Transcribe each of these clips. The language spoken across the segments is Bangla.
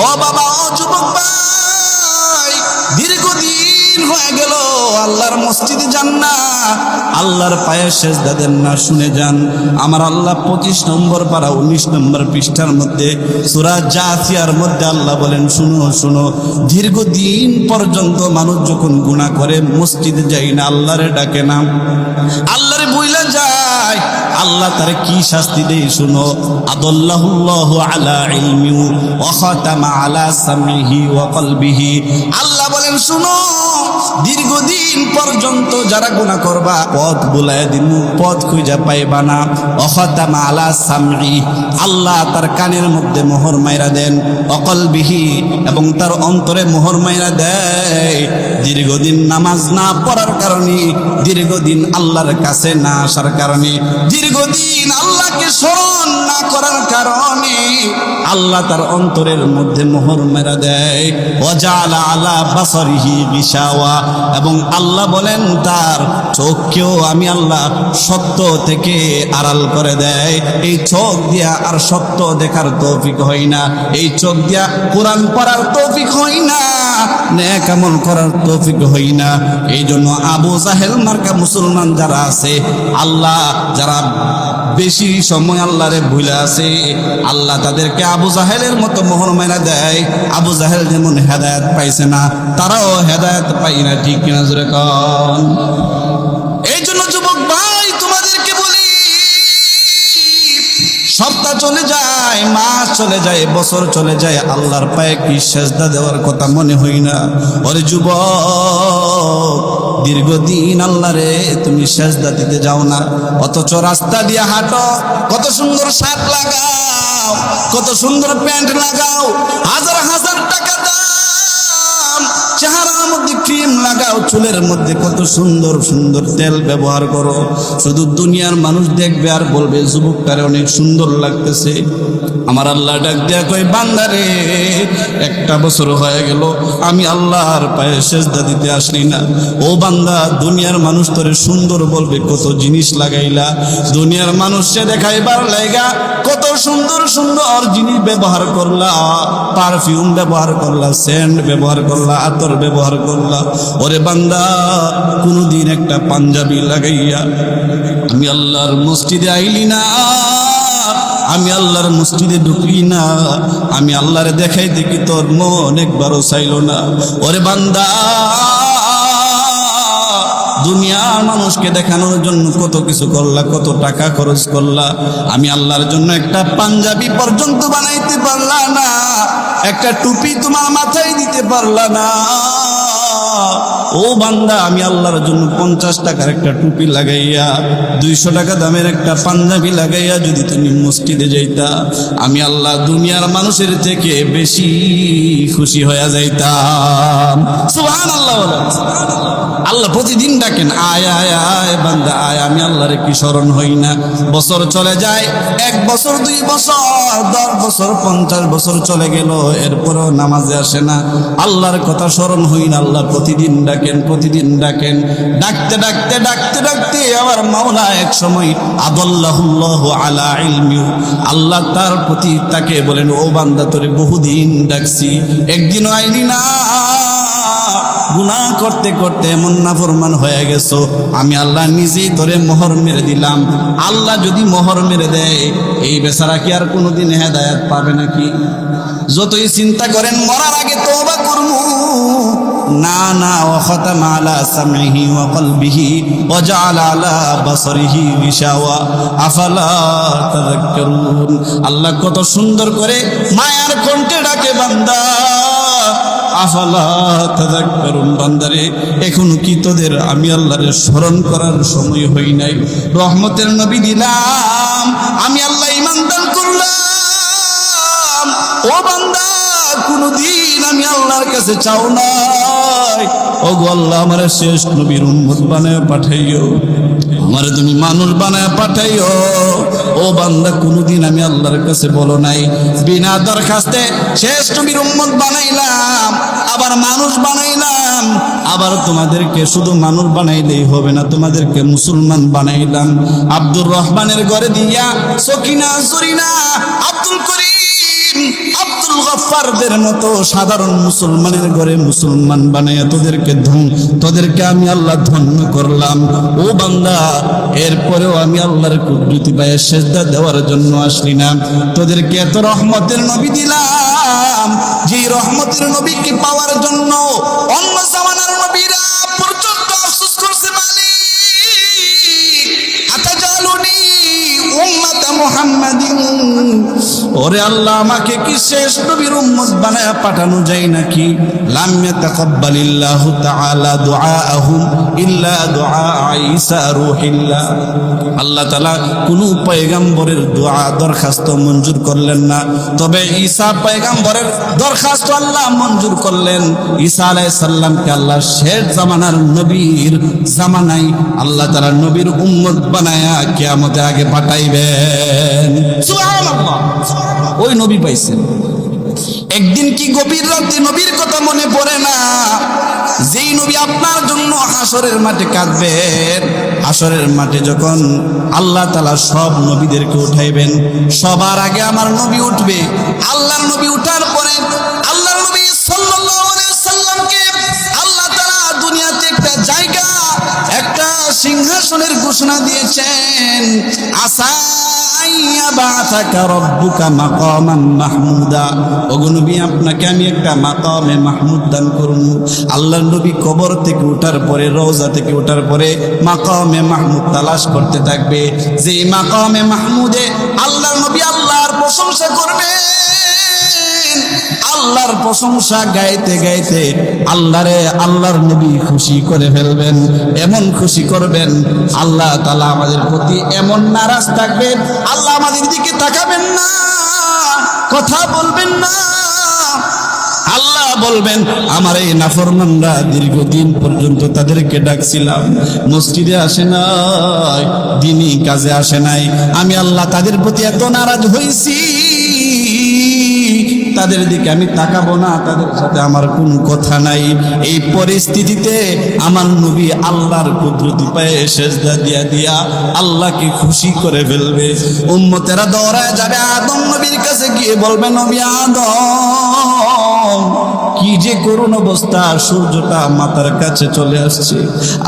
ও বাবা, ও যুবক ভাই, দীর্ঘদিন হয়ে গেল আল্লাহর মসজিদে যান না, আল্লাহর পায়ে সেজদা দেন না। শুনে যান, আমার আল্লাহ 25 নম্বর পারা 19 নম্বর পৃষ্ঠার মধ্যে সূরা জাসিয়ার মধ্যে আল্লাহ বলেন, শুনো শুনো, দীর্ঘদিন পর্যন্ত মানুষ যখন গুনাহ করে মসজিদে যায় না, আল্লাহরে ডাকে না, আল্লাহরে বইলা যায়, আল্লাহ তার কি শাস্তি দেয় শুনো। আদাল্লাহুল্লাহু আলা ইলমি ওয়া খাতামা আলা সামিহি ওয়া কলবিহি। আল্লাহ বলেন, শুনো, দীর্ঘদিন পর্যন্ত যারা গুনাহ করবা পথ বুলায় দিন, পথ খুঁজে পাইবা না। ওয়া খাতামা আলা সামি, আল্লাহ তার কানের মধ্যে মোহর মাইরা দেন। ওয়া কলবিহি, এবং তার অন্তরে মোহর মাইরা দেয়। দীর্ঘদিন নামাজ না পড়ার কারণে, দীর্ঘদিন আল্লাহর কাছে না আসার কারণে, দীর্ঘদিন আল্লাহকে স্মরণ না করার কারণে আল্লাহ তার অন্তরের মধ্যে মোহর মেরা দেয়। ওয়াজালা আলা বাসারিহি গিশাওয়া, এবং আল্লাহ বলেন তার চোখকেও আমি আল্লাহ সত্য থেকে আড়াল করে দেয়। এই চোখ দিয়া আর সত্য দেখার তৌফিক হয় না, এই চোখ দিয়া কোরআন পড়ার তৌফিক হয় না, নেক আমল করার তৌফিক হয় না। এই জন্য আবু জাহেল মার্কা মুসলমান যারা আছে, আল্লাহ যারা বেশি সময় আল্লাহরে ভুলে আছে, আল্লাহ তাদেরকে আবু জাহেলের মতো মোহর মেরা দেয়। আবু জাহেল যেমন হেদায়েত পাইছে না, তারাও হেদায়েত পাই না। ঠিক কিনা জোরে কোন? এই জন্য যুবক ভাই, তোমাদেরকে বলি, সপ্তাহ চলে যায়, মাস চলে যায়, বছর চলে যায়, আল্লাহর পায়ে কি সেজদা দেওয়ার কথা মনে হয় না? ওরে যুবক, দীর্ঘদিন আল্লাহরে তুমি সেজদা দিতে যাও না, অথচ রাস্তা দিয়ে হাঁটো, কত সুন্দর শার্ট লাগাও, কত সুন্দর প্যান্ট লাগাও, হাজার হাজার টাকা দাম, চেহারার মধ্যে ক্রিম লাগাও, চুলের মধ্যে কত সুন্দর সুন্দর তেল ব্যবহার করো, শুধু দুনিয়ার মানুষ দেখবে আর বলবে যুবকটারে অনেক সুন্দর লাগতেছে। আমার আল্লাহ ডাক দেয়া কই, বান্দারে, 1টা বছর হয়ে গেল আমি আল্লাহর পায়ে সেজদা দিতে আসলি না। ও বান্দা, দুনিয়ার মানুষ তোরে সুন্দর বলবে, কত জিনিস লাগাইলা, দুনিয়ার মানুষকে দেখাইবার লাইগা কত সুন্দর সুন্দর জিনিস ব্যবহার করলা, পারফিউম ব্যবহার করলা, সেন্ট ব্যবহার করলা, আতর ব্যবহার করলা। ওরে বান্দা, কোনদিন একটা পাঞ্জাবি লাগাইয়া আমি আল্লাহর মসজিদে আইলি না, আমি আল্লাহর মসজিদে ঢুকলি না, আমি আল্লাহরে দেখাই দেখি তোর মন একবারও চাইল না। ওরে বান্দা, দুনিয়ার মানুষকে দেখানোর জন্য কত কিছু করলা, কত টাকা খরচ করলা, আমি আল্লাহর জন্য একটা পাঞ্জাবি পর্যন্ত বানাইতে পারলা না, একটা টুপি তোমার মাথায় দিতে পারলা না। ও বান্দা, আমি আল্লাহর জন্য 50 টাকার একটা টুপি লাগাইয়া, 200 টাকা দামের একটা পাঞ্জাবি লাগাইয়া যদি তুমি মসজিদে যাইতা, আমি আল্লাহ দুনিয়ার মানুষের থেকে বেশি খুশি হয়ে যাইতাম। সুবহানাল্লাহ। আল্লাহ প্রতিদিন ডাকেন, আয় আয় আয় বান্দা আয়। আমি আল্লাহরে কি স্মরণ হই না? বছর চলে যায়, 1 বছর 2 বছর 10 বছর 50 বছর চলে গেল, এরপরও নামাজে আসে না, আল্লাহর কথা স্মরণ হই না। আল্লাহ প্রতিদিন ডাকেন, প্রতিদিন ডাকেন, ডাকতে ডাকতে ডাকতে ডাকতে আমার মাওলা এক সময় আদাল্লাহুল্লাহু আলা ইলমি, আল্লাহ তার প্রতি তাকে বলেন, ও বান্দা, তোরে বহুদিন ডাকছি, একদিনও আইলি না, গুনাহ করতে করতে এমন নাফরমান হয়ে গেছো, আমি আল্লাহ নিজেই তোরে মোহর মেরে দিলাম। আল্লাহ যদি মোহর মেরে দেয়, এই বেচারা কি আর কোনোদিন হেদায়েত পাবে নাকি? যতই চিন্তা করেন মরার আগে তওবা করবো, না না। ওয়া খাতামা আলা সামিহি ওয়া কলবিহি ওয়া জাআলা আলা বাসারিহি গিশাওয়া আফালা তাযাক্কারুন। আল্লাহ কত সুন্দর করে মায়ার কণ্ঠে ডাকে, বান্দা আফালা তাযাক্কারুন, বান্দারে এখনো কি তোদের আমি আল্লাহর স্মরণ করার সময় হই নাই? রহমতের নবী দিলাম, আমি আল্লাহ ঈমান দান করলাম। ও বান্দা, কোনদিন আমি আল্লাহর কাছে চাও নাই, ও গো আল্লাহ আমার শেষ নবীর উম্মত বানায় পাঠাইও, আমারে তুমি মানুষ বানায় পাঠাইও। ও বান্দা, কোনদিন আমি আল্লাহর কাছে বলো নাই, বিনা দরখাস্তে শেষ নবীর উম্মত বানাইলাম, আবার মানুষ বানাইলাম, আবার তোমাদেরকে শুধু মানুষ বানাইলেই হবে না, তোমাদেরকে মুসলমান বানাইলাম। আব্দুর রহমানের ঘরে দিয়া সকিনা, জরিনা, আব্দুল করিম আব্দুল গফফারদের মতো সাধারণ মুসলমানের ঘরে মুসলমান বানাইয়া তোদেরকে আমি আল্লাহ ধন্য করলাম। ও বান্দা, এরপরেও আমি আল্লাহর কুদরতি পায়ে সেজদা দেওয়ার জন্য আসলি না। তোদেরকে এত রহমতের নবী দিলাম, যে রহমতের নবীকে পাওয়ার জন্য অন্য জামানার নবীরা পর্যন্ত আফসোস করছে, মালিক আতাজালুনি উম্মাতা মুহাম্মাদিন, ওরে আল্লাহ আমাকে কি শেষ নবীর উম্মত বানায়া পাঠানো যায় নাকি? লাম ইয়াতাকাব্বালিল্লাহু তাআলা দুআআহুম ইল্লা দুআ ঈসা রূহিল্লাহ। আল্লাহ তাআলা কোন পয়গম্বরের দোয়া দরখাস্ত মঞ্জুর করলেন না, তবে ঈসা পয়গম্বরের দরখাস্ত আল্লাহ মঞ্জুর করলেন। ঈসা আলাইহিস সালামকে আল্লাহ শেষ জামানার নবীর জামানায় আল্লাহ তাআলা নবীর উম্মত বানায়া কিয়ামতের আগে পাঠাইবেন। সুবহানাল্লাহ। ওই নবী পাইছেন। একদিন কি গভীর রাতে নবীর কথা মনে পড়ে না? যেই নবী আপনার জন্য হাসরের মাঠে কাঁদবেন, হাসরের মাঠে যখন আল্লাহ তাআলা সব নবীদেরকে উঠাইবেন, সবার আগে আমার নবী উঠবে। আল্লাহর নবী উঠার পরে আল্লাহর নবী সাল্লাল্লাহু আলাইহি ওয়াসাল্লামকে আল্লাহ তাআলা দুনিয়াতে একটা জায়গা, একটা সিংহাসনের ঘোষণা দিয়েছেন। আসা আইয়াবাতাকা রব্বুকা মাকামান মাহমুদা, ওগো নবী আপনাকে আমি একটা মাকামে মাহমুদ দান করব। আল্লাহর নবী কবর থেকে ওঠার পরে, রওজা থেকে ওঠার পরে মাকামে মাহমুদ তালাশ করতে থাকবে। যে মাকামে মাহমুদে আল্লাহর নবী আল্লাহর প্রশংসা করবেন। আল্লাহর প্রশংসা গাইতে গাইতে আল্লাহর নবী খুশি করে ফেলবেন। এমন খুশি করবেন, আল্লাহ তাআলা আমাদের প্রতি এমন নারাজ থাকবেন, আল্লাহ আমাদের দিকে তাকাবেন না, কথা বলবেন না। আল্লাহ বলবেন, আমার এই নাফরমানরা দীর্ঘদিন পর্যন্ত তাদেরকে ডাকছিলাম, মসজিদে আসে নাই, দিনই কাজে আসে নাই, আমি আল্লাহ তাদের প্রতি এত নারাজ হয়েছি, তাদের দিকে আমি তাকাবো না, তাদের সাথে আমার কোনো কথা নাই। এই পরিস্থিতিতে আমার নবী আল্লাহর কুদরতি পায়ে সেজদা দিয়া আল্লাহকে খুশি করে ফেলবে। উম্মতেরা দৌড়ায় যাবে আদম নবীর কাছে, গিয়ে বলবে, নবী আদম, কি যে করুণ অবস্থা, সূর্যটা মাথার কাছে চলে আসছে,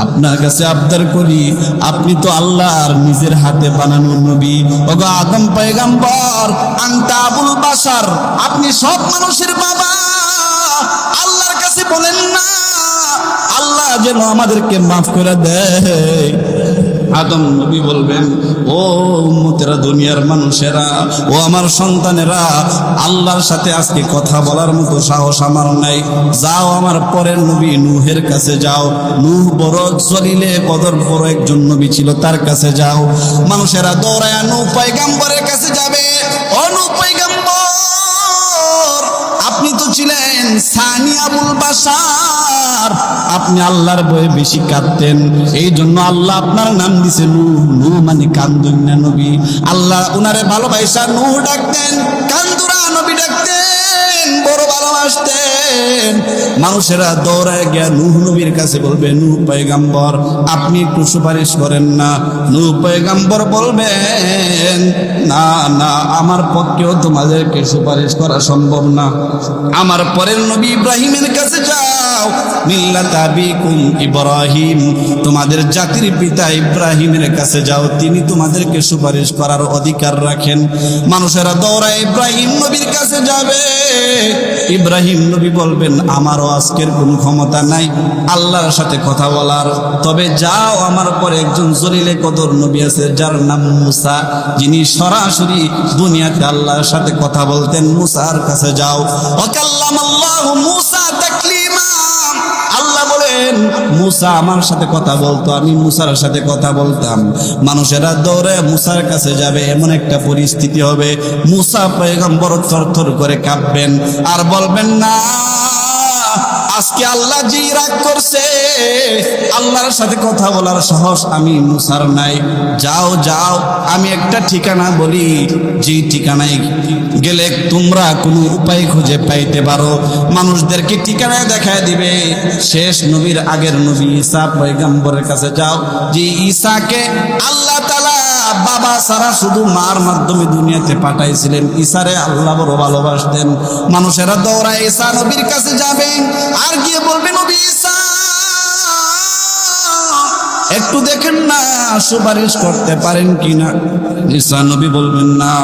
আপনার কাছে আবদার করি, আপনি তো আল্লাহর নিজের হাতে বানানো নবী। ওগো আদম পয়গম্বর, আনতা আবুল বাশার, আপনি সব মানুষের বাবা, আল্লাহর কাছে বলেন না আল্লাহ যেন আমাদেরকে মাফ করে দেয়। আদম নবী বলবেন, ও উম্মতেরা, দুনিয়ার মানুষেরা, ও আমার সন্তানেরা, আল্লাহর সাথে আজকে কথা বলার মতো সাহস আমার নাই। যাও আমার পরের নবী নূহের কাছে যাও। নূহ বড় জলিলে কদর বড় একজন নবী ছিল, তার কাছে যাও। মানুষেরা দৌড়ায় নূহ পয়গম্বরের কাছে যাবে। ও নূহ পয়গম্বর, আপনি তো ছিলেন সানি আবুল বাশার, আপনি আল্লাহর ভয়ে বেশি কাঁদতেন, এই জন্য আল্লাহ আপনার নাম দিছে নূহ। নূহ মানে কান্দুন্না নবী। আল্লাহ উনারে ভালোবাসা নূহ ডাকতেন, কান্দুরা নবী ডাকতেন, বড় ভালোবাসতেন। মানুষেরা দৌড়ায় গিয়া নূহ নবীর কাছে বলবে, নূহ পয়গম্বর আপনি একটু সুপারিশ করেন না। নূহ পয়গম্বর বলবেন, না না, আমার পক্ষেও তোমাদেরকে সুপারিশ করা সম্ভব না। আমার পরের নবী ইব্রাহিমের কাছে যাও। মিল্লাত আবিকুম ইব্রাহিম, তোমাদের জাতির পিতা ইব্রাহিমের কাছে যাও, তিনি তোমাদেরকে সুপারিশ করার অধিকার রাখেন। মানুষেরা দৌড়ায় ইব্রাহিম নবীর কাছে যাবে। ইব্রাহিম নবী বলবেন, আমারও আজকের কোনো ক্ষমতা নাই আল্লাহর সাথে কথা বলার, তবে যাও আমার পরে একজন জলিলে কদর নবী আছে, যার নাম মুসা, যিনি সরাসরি দুনিয়াতে আল্লাহর সাথে কথা বলতেন, মুসার কাছে যাও। ওয়াকাল্লামাল্লাহু মুসা তাকলিমা, আল্লাহ বলেন মুসা আমার সাথে কথা বলতো, আমি মুসার সাথে কথা বলতাম। মানুষেরা দৌড়ে মুসার কাছে যাবে, এমন একটা পরিস্থিতি হবে, মুসা পয়গম্বর থরথর করে কাঁপবেন আর বলবেন, না আজকে আল্লাহ জি রাগ করছে, আল্লাহর সাথে কথা বলার সাহস আমি মুসার নাই। যাও যাও, আমি একটা ঠিকানা বলি, যে ঠিকানায় গেলে তোমরা কোনো উপায় খুঁজে পাইতে পারো। মানুষদেরকে ঠিকানায় দেখায় দিবে। শেষ নবীর আগের নবী ঈসা পয়গম্বরের কাছে যাও, যে ঈসাকে আল্লাহ তাআলা বাবা সারা শুধু মার মাধ্যমে দুনিয়াতে পাঠাইছিলেন। ঈসারে আল্লাহ বড় ভালোবাসতেন। মানুষেরা দৌড়ায় ঈসা নবীর কাছে যাবে, আর গিয়ে বলবে, নবী ঈসা একটু দেখেন না, সুপারিশ করতে পারেন কিনা। ঈসা নবী বলবেন না।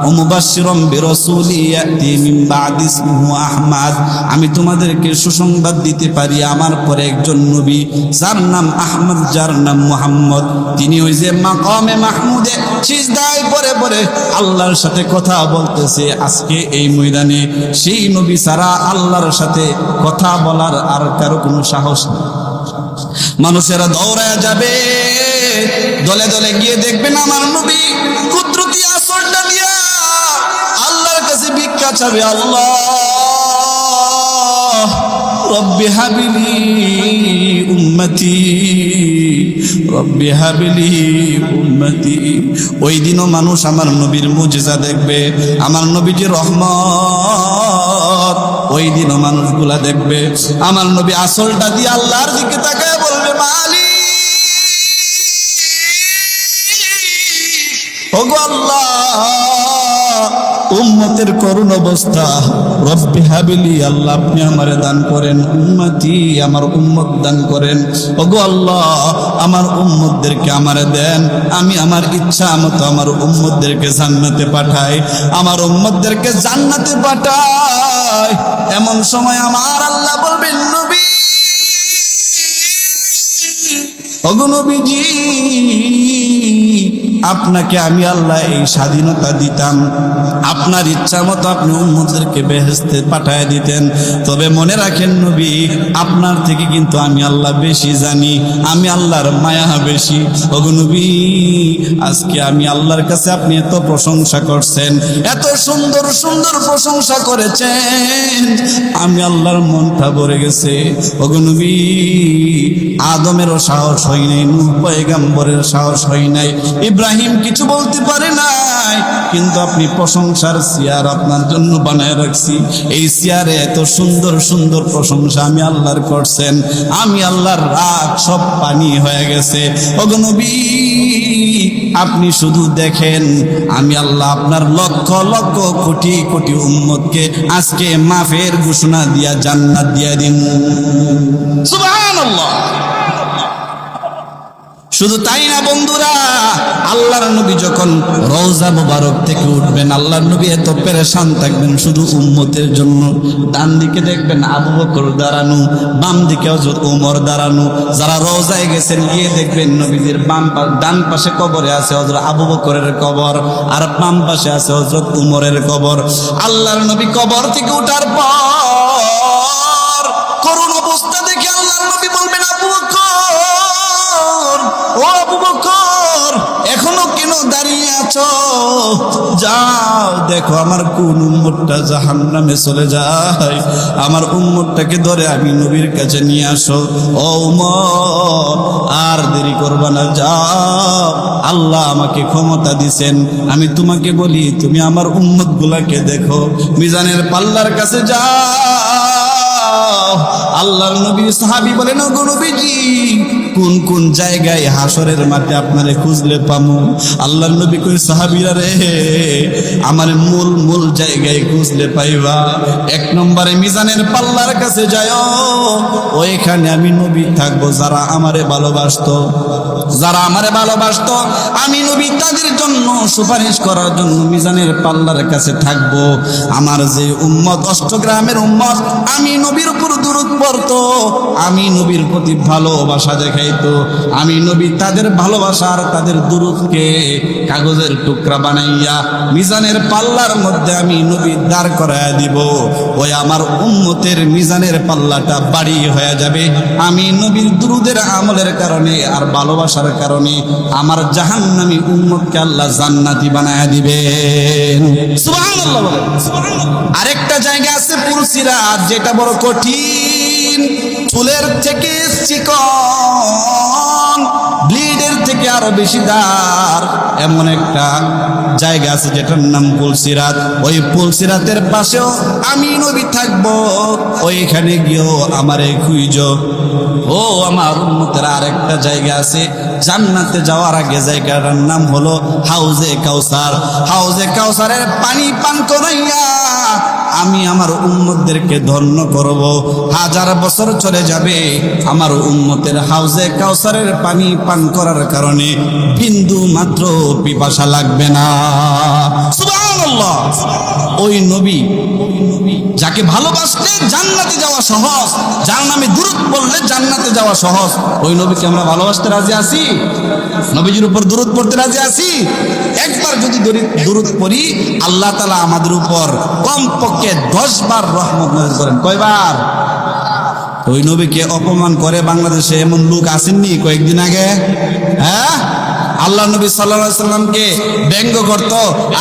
ও মুবাশশিরাম বিরাসূলি ইয়াতি মিন বাদি ইসমুহু আহমদ, আমি তোমাদেরকে সুসংবাদ দিতে পারি আমার পরে একজন নবী যার নাম আহমদ, যার নাম মুহাম্মদ। তিনি ওই যে মাকামে মাহমুদে সিজদায় পড়ে পড়ে আল্লাহর সাথে কথা বলতেছে। আজকে এই ময়দানে সেই নবী ছাড়া আল্লাহর সাথে কথা বলার আর কারো কোনো সাহস নেই। মানুষেরা দৌড়ায় যাবে, দলে দলে গিয়ে দেখবেন আমার নবী কুদরতি আসরটা দিয়া আল্লাহর কাছে ভিক্ষা চাবে। আল্লাহ রব্বি হাবিলি উম্মতি, রব্বি হাবিলি উম্মতি। ওই দিনও মানুষ আমার নবীর মুজিজা দেখবে, আমার নবীজির রহমত। ওই দিনও মানুষগুলা দেখবে আমার নবী আসলটা দিয়ে আল্লাহর দিকে তাকায় বলবে, মালিক ওগো আল্লাহ, উম্মতের করুণ অবস্থা, রব্বি হাবিলি, আল্লাহ আপনি আমারে দান করেন, উম্মতি আমার উম্মত দান করেন। ওগো আল্লাহ আমার উম্মতদেরকে আমারে দেন, আমি আমার ইচ্ছা মতো আমার উম্মতদেরকে জান্নাতে পাঠাই, আমার উম্মতদেরকে জান্নাতে পাঠাই। এমন সময় আমার আল্লাহ বলবেন, নবী ওগো নবীজি, আপনাকে আমি আল্লাহ এই স্বাধীনতা দিতাম, আপনার ইচ্ছা মতো আপনি উম্মতদেরকে বেহেশতে পাঠায় দিতেন। তবে মনে রাখেন নবী, আপনার থেকে কিন্তু আমি আল্লাহ বেশি জানি, আমি আল্লাহর মায়া বেশি। ওগো নবী, আজকে আমি আল্লাহর কাছে আপনি এত প্রশংসা করছেন, এত সুন্দর সুন্দর প্রশংসা করেছেন, আমি আল্লাহর মনটা ভরে গেছে। ওগো নবী, আদমেরও সাহস হয় নাই, নূহ পয়গম্বরের সাহস হয় নাই, ইব্রাহিম কিছু বলতে পারে নাই, কিন্তু আপনি প্রশংসার চেয়ার আপনার জন্য বানায় রাখছি। এই চেয়ারে এত সুন্দর সুন্দর প্রশংসা আমি আল্লাহর করছেন, আমি আল্লাহর রাগ সব পানি হয়ে গেছে। ওগো নবী, আপনি শুধু দেখেন, আমি আল্লাহ আপনার লক্ষ লক্ষ কোটি কোটি উম্মতকে আজকে মাফের ঘোষণা দিয়া জান্নাত দিয়া দিন। সুবহানাল্লাহ। শুধু তাই না বন্ধুরা, আল্লাহর নবী যখন রওজা মুবারক থেকে উঠবেন, আল্লাহর নবী এত পেরেশান থাকবেন শুধু উম্মতের জন্য। ডান দিকে দেখবেন আবু বকর দাঁড়ানো, বাম দিকে হযরত ওমর দাঁড়ানো। যারা রওজায় গেছেন গিয়ে দেখবেন নবীজির ডান পাশে কবরে আছে হযরত আবু বকরের কবর, আর বাম পাশে আছে হযরত ওমরের কবর। আল্লাহর নবী কবর থেকে ওঠার পর করুণ অবস্থা দেখে আল্লাহর নবী বলবেন, আবু বকর, ও আবু বকর, এখনো কেন দাঁড়িয়ে আছো? যাও দেখো আমার কোন উম্মতটা জাহান্নামে চলে যায়, আমার উম্মতটাকে ধরে আমি নবীর কাছে নিয়ে আসো। ও উমর, আর দেরি করবা না, যাও, আল্লাহ আমাকে ক্ষমতা দিছেন, আমি তোমাকে বলি তুমি আমার উম্মত গুলাকে দেখো, মিজানের পাল্লার কাছে যাও। আল্লাহর নবী সাহাবী বলেন, ওগো নবীজি, কোন কোন জায়গায় হাসরের মাঠে আপনারে খুঁজলে পামু? আল্লাহর নবী কই, সাহাবীরা রে, আমার মূল মূল জায়গায় খুঁজলে পাইবা। এক নম্বরে মিজানের পাল্লার কাছে যাও, ওইখানে আমি নবী থাকবো। যারা আমারে ভালোবাসতো, যারা আমারে ভালোবাসতো, আমি নবী তাদের জন্য সুপারিশ করার জন্য মিজানের পাল্লার কাছে থাকবো। আমার যে উম্মত, অষ্টগ্রামের উম্মত, আমি নবীর উপর দুরূদ পড়তো, আমি নবীর প্রতি ভালোবাসা দেখাই যাইতো, আমি নবী তাদের ভালোবাসার তাদের দুরূদকে কাগজের টুকরা বানাইয়া মিজানের পাল্লার মধ্যে আমি নবী দাঁড় করায়া দিব। ওই আমার উম্মতের মিজানের পাল্লাটা বাড়ি হয়ে যাবে। আমি নবীর দুরূদের আমলের কারণে আর ভালোবাসার কারণে আমার জাহান্নামী উম্মতকে আল্লাহ জান্নাতি বানায়া দিবেন। সুবহানাল্লাহ বলেন। আরেকটা জায়গা আছে পুলসিরাত, যেটা বড় কঠিন, চুলের থেকে চিকন, ব্লিডের থেকে আরো বেশি ধার, এমন একটা জায়গা আছে যেটার নাম পুলসিরাত। ওই পুলসিরাতের পাশেও আমি নবী থাকবো, ওইখানে গিয়েও আমারে খুঁজো। ও আমার উম্মতের আরেকটা জায়গা আছে জান্নাতে যাওয়ার আগে, জায়গাটার নাম হলো হাউজে কাউসার। হাউজে কাউসারের পানি পান করাইয়া আমি আমার উম্মতদেরকে ধন্য করব। 1000 বছর চলে যাবে, আমার উম্মতের হাউজে কাউসারের পানি পান করার কারণে বিন্দু মাত্র পিপাসা লাগবে না। সুবহানাল্লাহ। ওই নবী যাকে ভালোবাসলে জান্নাতে যাওয়া সহজ, যার নামে দুরূদ পড়লে জান্নাতে যাওয়া সহজ, ওই নবীকে আমরা ভালোবাসতে রাজি আছি? নবীজির উপর দুরূদ পড়তে রাজি আছি? একবার যদি দুরূদ পড়ি, আল্লাহ তাআলা আমাদের উপর কমপক্ষে 10 বার রহমত নাযিল করেন। কয়বার? ওই নবীকে অপমান করে বাংলাদেশে এমন লোক আসেননি কয়েকদিন আগে? হ্যাঁ, আল্লাহ নবী সাল্লাল্লাহু আলাইহি সাল্লামকে ব্যঙ্গ করত,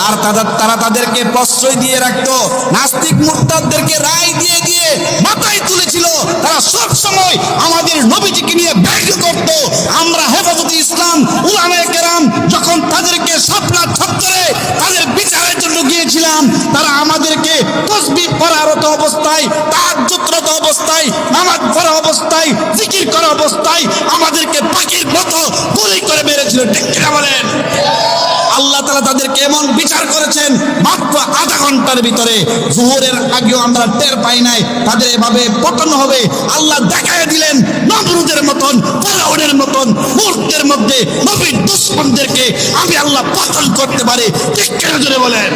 আর তারা তাদেরকে প্রশ্রয় দিয়ে রাখতো। নাস্তিক মুরতাদদেরকে রায় দিয়ে দিয়ে মাথায় তুলেছিল। তারা সব সময় আমাদের নবীজিকে নিয়ে ব্যঙ্গ করত। আমরা হেফাজতে ইসলাম উলামায়ে কেরাম যখন তাদেরকে শাপলা চত্বরে তাদের বিচারের জন্য গিয়েছিলাম, তারা আমাদেরকে তাসবিহ পড়ারত অবস্থায়, তাহাজ্জুদরত অবস্থায়, নামাজ পড়া অবস্থায়, জিকির করা অবস্থায় আমাদেরকে পাখির মতো গুলি করে মেরেছিল। ঠিক কিনা বলেন? আল্লাহ তাআলা তাদেরকে এমন বিচার করেছেন, মাত্র আধা ঘন্টার ভিতরে, জোহরের আগেও আমরা টের পাই নাই তাদের এভাবে পতন হবে। আল্লাহ দেখায় দিলেন নমরুদের মতন, ফেরাউনের মতন মুহূর্তের মধ্যে নবীর দুশমনদেরকে আমি আল্লাহ পতন করতে পারি। ঠিক কিনা জোরে বলেন?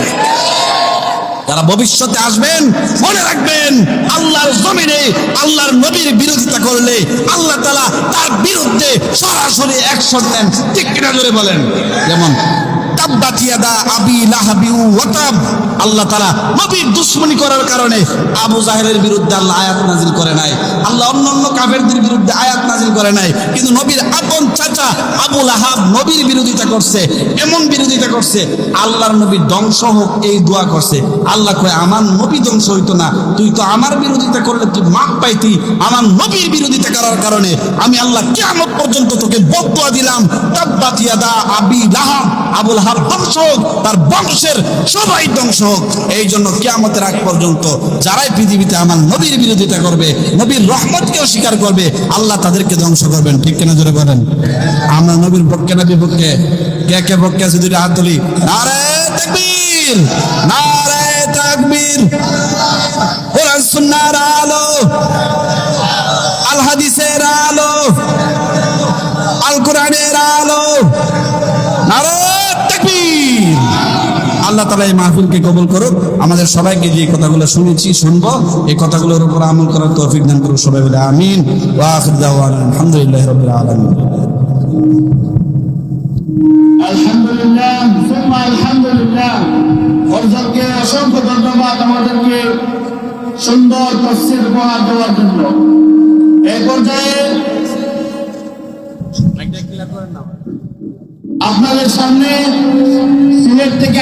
যারা ভবিষ্যতে আসবেন, মনে রাখবেন, আল্লাহর জমিনে আল্লাহর নবীর বিরোধিতা করলে আল্লাহ তাআলা তার বিরুদ্ধে সরাসরি অ্যাকশন নেন। ঠিক কিনা জোরে বলেন? যেমন তাব্বাত ইয়াদা আবি লাহাবি ওয়া তাব, আল্লাহ তাআলা নবীর দুশমনি করার কারণে আবু জাহেলের বিরুদ্ধে আল্লাহ আয়াত নাযিল করে নাই। আল্লাহ অন্যান্য কাফেরদের বিরুদ্ধে আয়াত নাযিল করে নাই, কিন্তু নবীর আপন চাচা আবু লাহাব নবীর বিরোধিতা করছে, এমন বিরোধিতা করছে, আল্লাহর নবী ধ্বংস হোক এই দোয়া করছে। আল্লাহ কয়, আমার নবী ধ্বংস হইতো না, তুই তো আমার বিরোধিতা করলে তুই মাপ পাইতি, আমার নবীর বিরোধিতা করার কারণে আমি আল্লাহ কিয়ামত পর্যন্ত তোকে বদদুয়া দিলাম। তাব্বাত ইয়াদা আবি লাহাব, আবুল লাহাব ধ্বংস হোক, তার বংশের সবাই ধ্বংস হোক। এই জন্য কিয়ামতের আগ পর্যন্ত যারাই পৃথিবীতে আমার নবীর বিরোধিতা করবে, নবীর রহমতকে অস্বীকার করবে, আল্লাহ তাদেরকে ধ্বংস করবেন। ঠিক কিনা জোরে বলেন? আমরা নবীর পক্ষে না বিপক্ষে? কে কে পক্ষে আছে দুইটা হাত তুলি। নারে তাকবীর, নারে তাকবীর। কোরআন সুন্নাহর আলো, আল হাদিসের আলো, আল কোরআনের আলো, নারে তাকবীর। আল্লাহ তাআলা এই মাহফিলকে কবুল করুক। আমাদের সবাইকে যে কথাগুলো শুনেছি, শুনবো, এই কথাগুলোর উপর আমল করার তৌফিক দান করুক। সবাই বলে আমিন। ওয়া আখিরু দাওয়ানা আলহামদুলিল্লাহি রাব্বিল আলামিন। আলহামদুলিল্লাহ, সুম্মা আলহামদুলিল্লাহ। ফজলকে অসংখ্য ধন্যবাদ আমাদেরকে সুন্দর তাফসীর উপহার দেওয়ার জন্য। এই পর্যায়ে আপনাদের সামনে সিলেট থেকে